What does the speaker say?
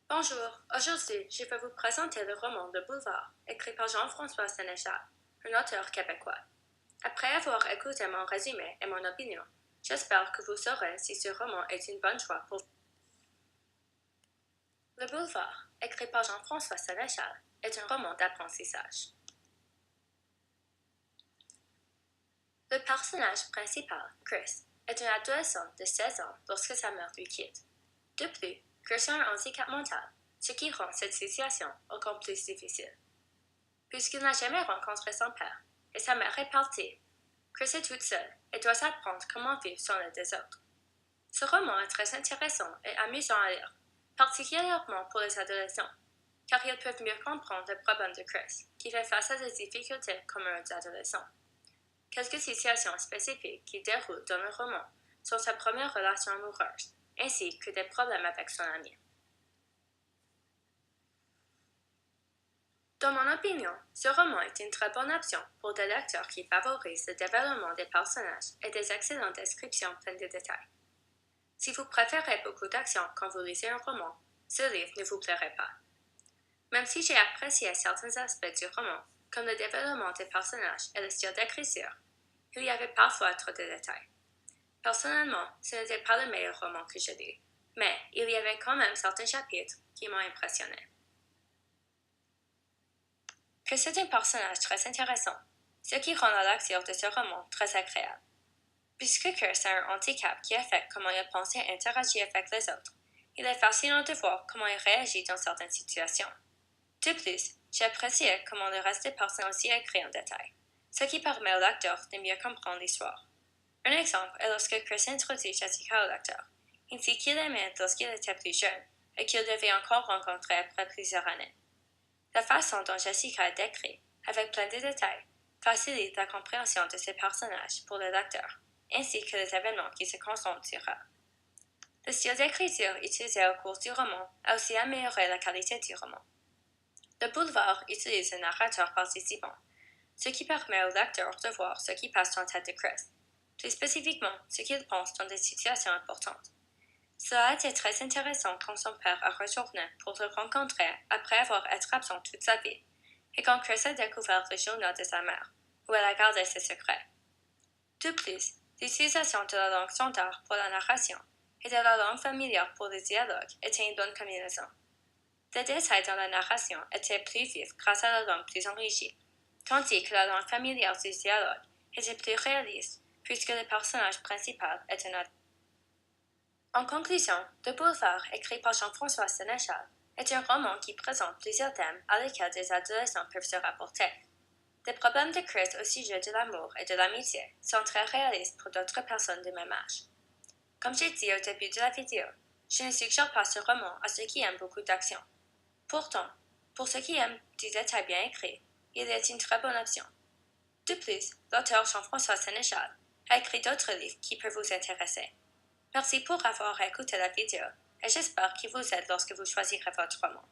Bonjour, aujourd'hui, je vais vous présenter le roman Le Boulevard, écrit par Jean-François Sénéchal, un auteur québécois. Après avoir écouté mon résumé et mon opinion, j'espère que vous saurez si ce roman est une bonne choix pour vous. Le Boulevard, écrit par Jean-François Sénéchal, est un roman d'apprentissage. Le personnage principal, Chris, est un adolescent de 16 ans lorsque sa mère lui quitte. De plus, Chris a un handicap mental, ce qui rend cette situation encore plus difficile. Puisqu'il n'a jamais rencontré son père et sa mère est partie, Chris est toute seule et doit apprendre comment vivre sans l'aide des autres. Ce roman est très intéressant et amusant à lire, particulièrement pour les adolescents, car ils peuvent mieux comprendre les problèmes de Chris, qui fait face à des difficultés comme un adolescent. Quelques situations spécifiques qui déroulent dans le roman sont sa première relation amoureuse, ainsi que des problèmes avec son ami. Dans mon opinion, ce roman est une très bonne option pour des lecteurs qui favorisent le développement des personnages et des excellentes descriptions pleines de détails. Si vous préférez beaucoup d'action quand vous lisez un roman, ce livre ne vous plairait pas. Même si j'ai apprécié certains aspects du roman, comme le développement des personnages et le style d'écriture, il y avait parfois trop de détails. Personnellement, ce n'était pas le meilleur roman que j'ai lu, mais il y avait quand même certains chapitres qui m'ont impressionné. Que c'est un personnage très intéressant, ce qui rend la lecture de ce roman très agréable. Puisque Chris a un handicap qui affecte comment il pense et interagit avec les autres, il est fascinant de voir comment il réagit dans certaines situations. De plus, j'ai apprécié comment le reste des personnages aussi écrit en détail, ce qui permet au lecteur de mieux comprendre l'histoire. Un exemple est lorsque Chris introduit Jessica au lecteur, ainsi qu'il l'aimait lorsqu'il était plus jeune et qu'il devait encore rencontrer après plusieurs années. La façon dont Jessica est décrite, avec plein de détails, facilite la compréhension de ces personnages pour le lecteur, ainsi que les événements qui se concentrent sur eux. Le style d'écriture utilisé au cours du roman a aussi amélioré la qualité du roman. Le Boulevard utilise un narrateur participant, ce qui permet au lecteur de voir ce qui passe dans la tête de Chris, plus spécifiquement ce qu'il pense dans des situations importantes. Cela a été très intéressant quand son père a retourné pour le rencontrer après avoir été absent toute sa vie, et quand Chris a découvert le journal de sa mère, où elle a gardé ses secrets. De plus, l'utilisation de la langue standard pour la narration et de la langue familière pour les dialogues était une bonne combinaison. Les détails dans la narration étaient plus vifs grâce à la langue plus enrichie, tandis que la langue familière du dialogue était plus réaliste puisque le personnage principal est un adulte. En conclusion, Le Boulevard, écrit par Jean-François Sénéchal, est un roman qui présente plusieurs thèmes à lesquels des adolescents peuvent se rapporter. Les problèmes de Chris au sujet de l'amour et de l'amitié sont très réalistes pour d'autres personnes de même âge. Comme j'ai dit au début de la vidéo, je ne suggère pas ce roman à ceux qui aiment beaucoup d'action. Pourtant, pour ceux qui aiment du détail bien écrit, il est une très bonne option. De plus, l'auteur Jean-François Sénéchal a écrit d'autres livres qui peuvent vous intéresser. Merci pour avoir écouté la vidéo et j'espère qu'il vous aide lorsque vous choisirez votre roman.